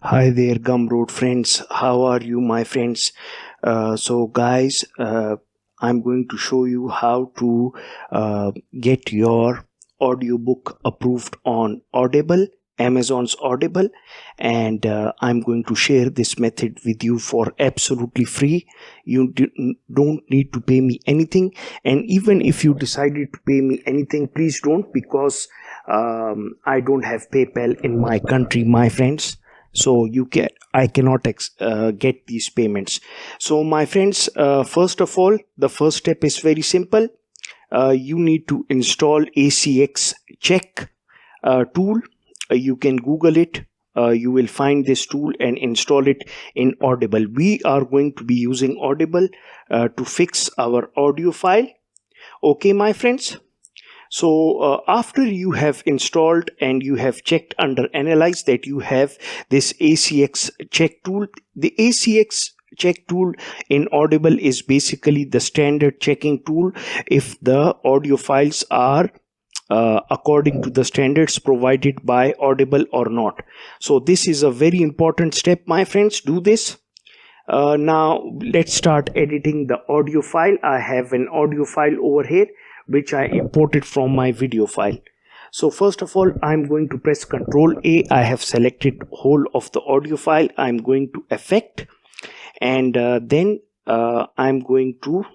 Hi there, Gumroad friends. How are you, my friends? So guys, I'm going to show you how to get your audiobook approved on Audible, Amazon's Audible, and I'm going to share this method with you for absolutely free. You don't need to pay me anything, and even if you decided to pay me anything, please don't, because I don't have PayPal in my country, my friends. So I cannot get these payments. So my friends, first of all, the first step is very simple. You need to install ACX check tool. You can Google it. You will find this tool and install it in Audible. We are going to be using Audible to fix our audio file. Okay, my friends. So after you have installed and you have checked under analyze that you have this ACX check tool, the ACX check tool in Audible is basically the standard checking tool if the audio files are according to the standards provided by Audible or not. So this is a very important step, my friends. Do this. Now let's start editing the audio file. I have an audio file over here which I imported from my video file. So first of all, I'm going to press Ctrl A. I have selected whole of the audio file. I'm going to Effect, and then I'm going to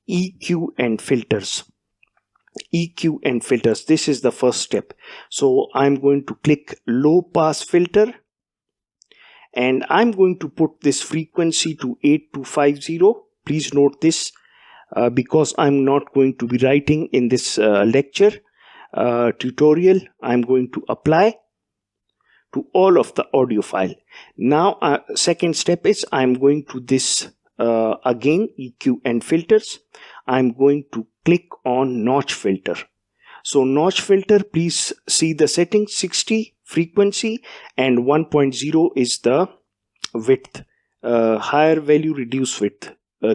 EQ and Filters. EQ and Filters. This is the first step. So I'm going to click Low Pass Filter, and I'm going to put this frequency to 8250. Please note this. Because I'm not going to be writing in this lecture tutorial, I'm going to apply to all of the audio file. Now second step is I'm going to this again EQ and Filters. I'm going to click on Notch Filter. So Notch Filter, please see the settings: 60 frequency and 1.0 is the width. Higher value reduce width,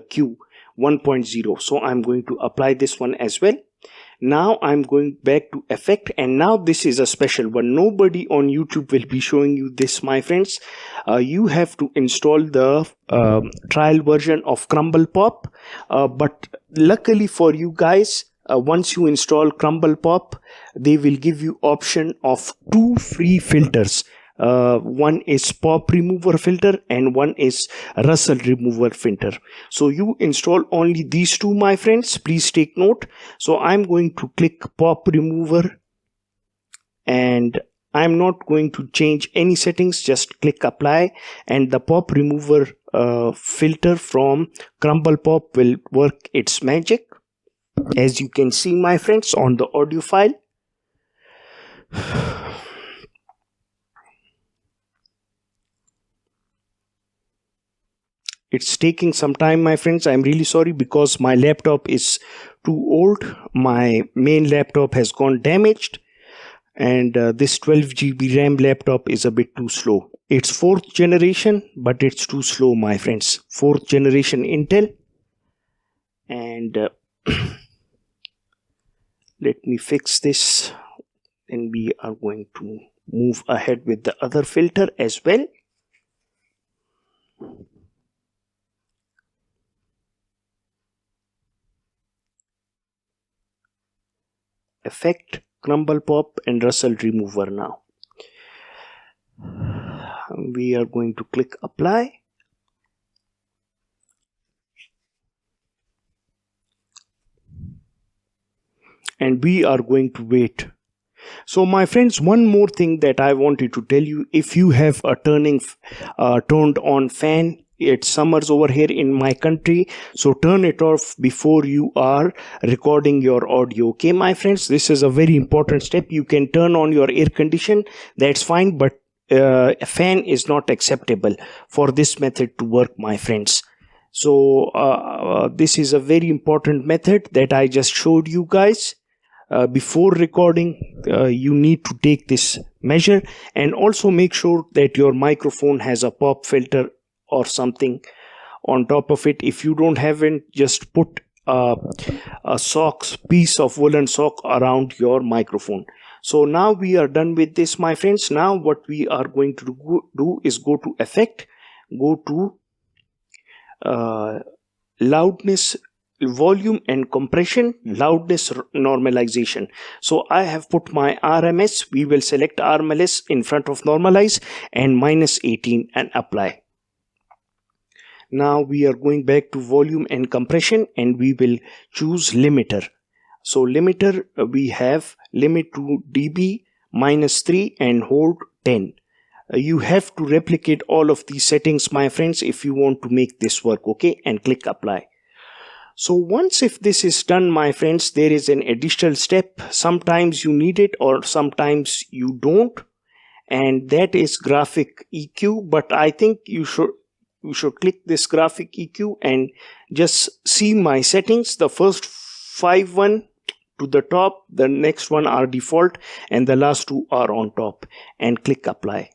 Q 1.0. So I'm going to apply this one as well. Now I'm going back to Effect, and now this is a special one. Nobody on YouTube will be showing you this, my friends. You have to install the trial version of CrumplePop, but luckily for you guys, once you install CrumplePop, they will give you option of 2 free filters. One is pop remover filter and one is Russell remover filter. So you install only these two, my friends. Please take note. So I'm going to click pop remover, and I'm not going to change any settings. Just click apply, and the pop remover filter from CrumplePop will work its magic, as you can see, my friends, on the audio file. It's taking some time, my friends. I'm really sorry because my laptop is too old. My main laptop has gone damaged, and this 12 GB RAM laptop is a bit too slow. It's 4th generation, but it's too slow, my friends. 4th generation Intel. And let me fix this, and we are going to move ahead with the other filter as well. Effect, CrumplePop, and Russell remover. Now we are going to click apply, and we are going to wait. So my friends, one more thing that I wanted to tell you: if you have a turned on fan, it's summers over here in my country, so turn it off before you are recording your audio. Okay, my friends, this is a very important step. You can turn on your air condition, that's fine, but a fan is not acceptable for this method to work, my friends. So this is a very important method that I just showed you guys. Before recording, you need to take this measure, and also make sure that your microphone has a pop filter or something on top of it. If you don't have it, just put a piece of woolen sock around your microphone. So now we are done with this, my friends. Now what we are going to do is go to effect, go to loudness, volume and compression, loudness, normalization. So I have put my RMS. We will select RMS in front of normalize and -18 and apply. Now we are going back to volume and compression and we will choose limiter. So limiter, we have limit to dB -3 and hold 10. You have to replicate all of these settings, my friends, if you want to make this work, okay? And click apply. So once if this is done, my friends, there is an additional step. Sometimes you need it or sometimes you don't, and that is graphic EQ. But I think you should click this graphic EQ and just see my settings. The first 5 to the top, the next one are default, and the last 2 are on top, and click apply.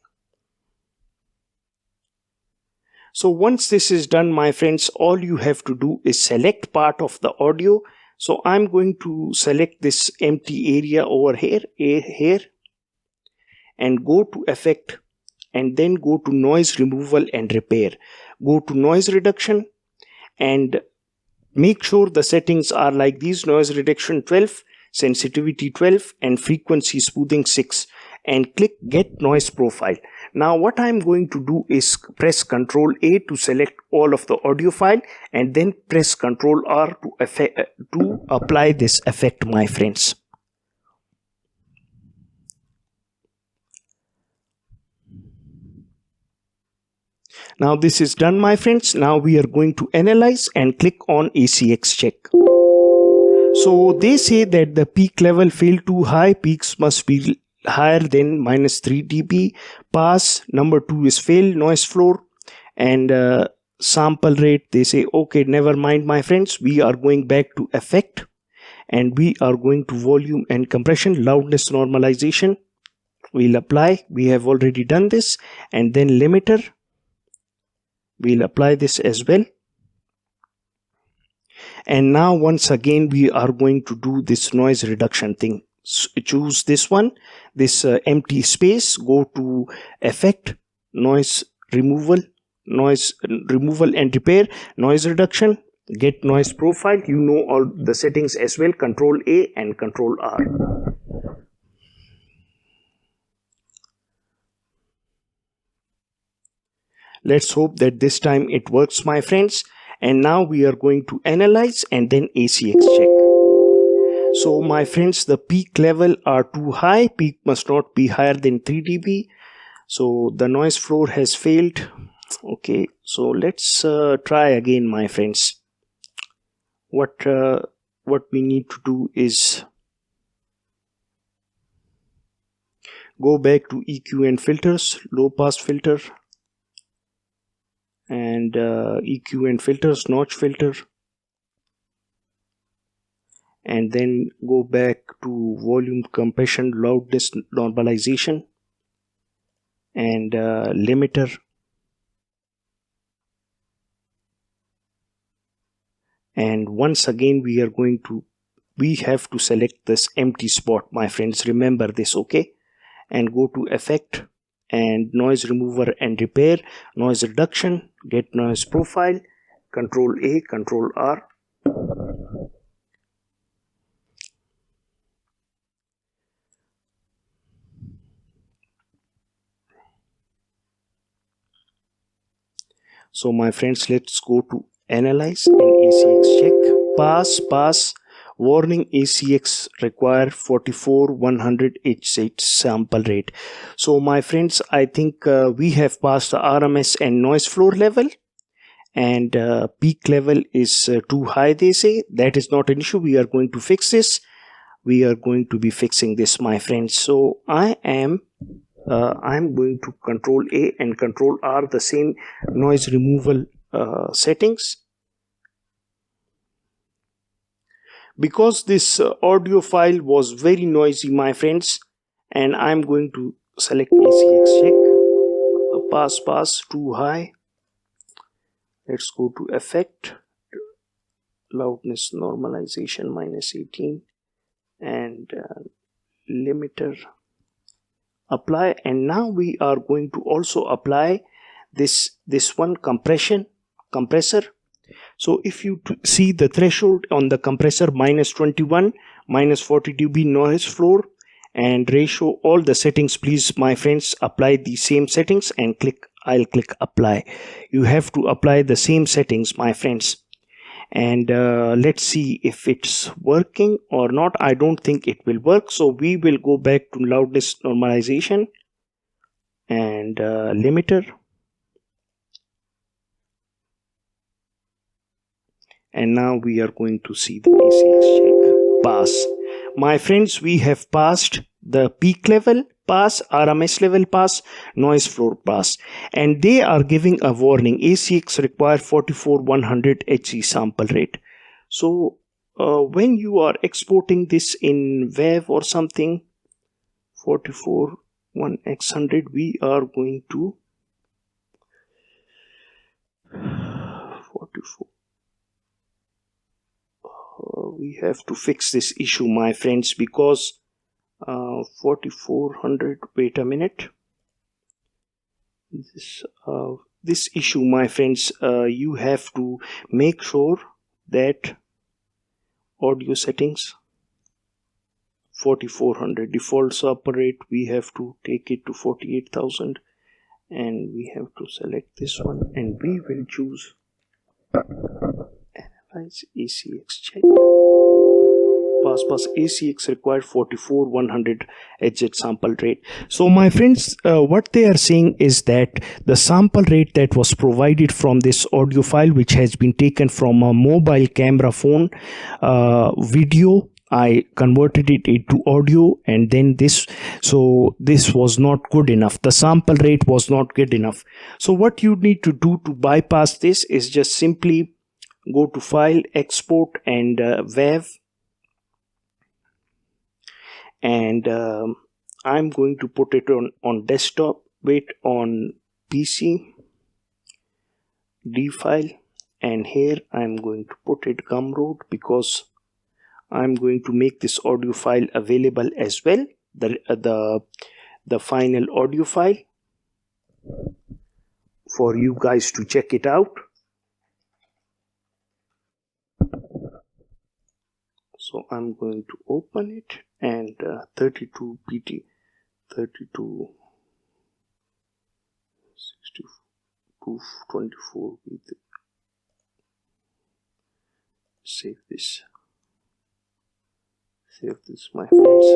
So once this is done, my friends, all you have to do is select part of the audio. So I'm going to select this empty area over here, and go to effect, and then go to noise removal and repair. Go to noise reduction and make sure the settings are like these: noise reduction 12, sensitivity 12, and frequency smoothing 6, and click get noise profile. Now what I'm going to do is press Ctrl A to select all of the audio file, and then press Ctrl R to apply this effect, my friends. Now this is done, my friends. Now we are going to analyze and click on ACX check. So they say that the peak level fell too high. Peaks must be higher than -3 dB. Pass number 2 is fail, noise floor, and sample rate. They say okay, never mind, my friends. We are going back to effect and we are going to volume and compression, loudness normalization. We'll apply. We have already done this, and then limiter. We'll apply this as well. And now once again we are going to do this noise reduction thing. Choose this one, this empty space, go to effect, noise removal and repair, noise reduction, get noise profile. You know all the settings as well. Ctrl A and Ctrl R. Let's hope that this time it works, my friends. And now we are going to analyze and then ACX check. So my friends, the peak level are too high. Peak must not be higher than 3 dB. So the noise floor has failed. Okay, so let's try again, my friends. What we need to do is go back to EQ and filters, low pass filter, and EQ and filters, notch filter, and then go back to volume compression, loudness normalization, and limiter, and once again we have to select this empty spot, my friends. Remember this, okay? And go to effect and noise remover and repair, noise reduction, get noise profile, Ctrl A, Ctrl R. So my friends, let's go to analyze and ACX check. Pass. Warning, ACX require 44/100 H8 sample rate. So my friends, I think we have passed the RMS and noise floor level, and peak level is too high, they say. That is not an issue. We are going to fix this. We are going to be fixing this, my friends. So I'm going to Ctrl A and Ctrl R, the same noise removal settings. Because this audio file was very noisy, my friends, and I'm going to select ACX check. Pass too high. Let's go to effect, loudness normalization -18, and limiter, apply. And now we are going to also apply this one compressor. So if you see the threshold on the compressor, -21, -40 dB noise floor, and ratio, all the settings, please my friends apply the same settings and I'll click apply. You have to apply the same settings, my friends. And let's see if it's working or not. I don't think it will work, so we will go back to loudness normalization and limiter, and now we are going to see the ACX check. Pass. My friends, we have passed the peak level pass, RMS level pass, noise floor pass, and they are giving a warning: ACX require 44100 HZ sample rate. So when you are exporting this in WAV or something, 441x100, we are going to 44. We have to fix this issue, my friends, because 4400, wait a minute, this issue, my friends, you have to make sure that audio settings 4400 default sample rate, we have to take it to 48,000, and we have to select this one, and we will choose analyze ACX check. Pass ACX required 44100 HZ sample rate. So my friends, what they are saying is that the sample rate that was provided from this audio file, which has been taken from a mobile camera phone video, I converted it into audio, and then this was not good enough. The sample rate was not good enough. So what you need to do to bypass this is just simply go to file, export, and WAV. And I'm going to put it on desktop, wait, on PC, D file, and here I'm going to put it Gumroad, because I'm going to make this audio file available as well, the final audio file, for you guys to check it out. So I'm going to open it, and 32 PT 32 62 24 with save this, my friends.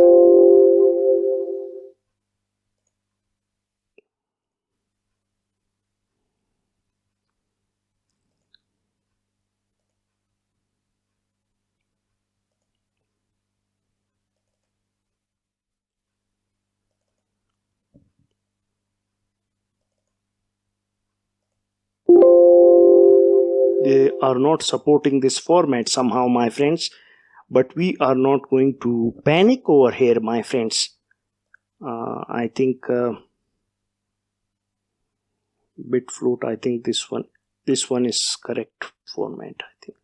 They are not supporting this format somehow, my friends, but we are not going to panic over here, my friends. I think bit float, I think this one is correct format, I think.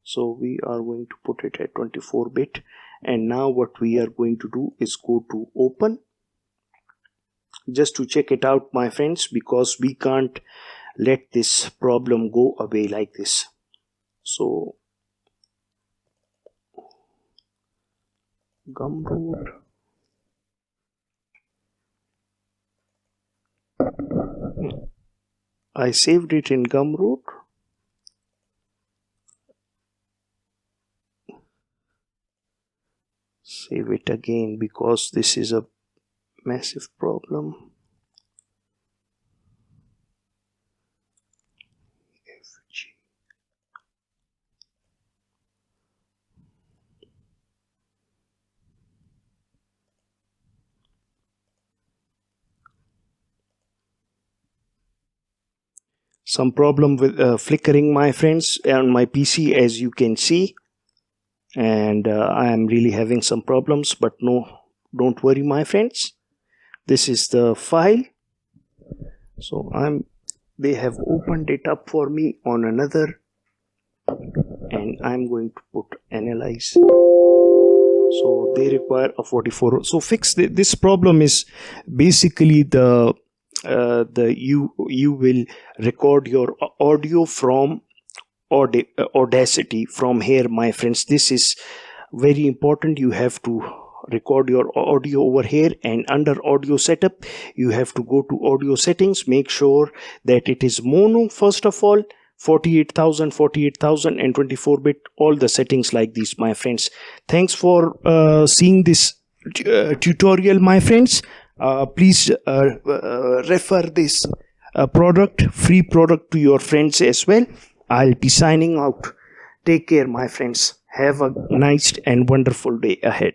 So we are going to put it at 24-bit, and now what we are going to do is go to open, just to check it out, my friends, because we can't let this problem go away like this. So Gumroad, I saved it in Gumroad. Save it again, because this is a massive problem. Some problem with flickering, my friends, on my PC, as you can see, and I am really having some problems, but no, don't worry, my friends. This is the file. So they have opened it up for me on another, and I'm going to put analyze. So they require a 44. So fix this problem is basically you will record your audio from Audacity from here, my friends. This is very important. You have to record your audio over here, and under audio setup you have to go to audio settings. Make sure that it is mono first of all, 48,000 and 24-bit, all the settings like these, my friends. Thanks for seeing this tutorial, my friends. Please refer this free product to your friends as well. I'll be signing out. Take care, my friends. Have a nice and wonderful day ahead.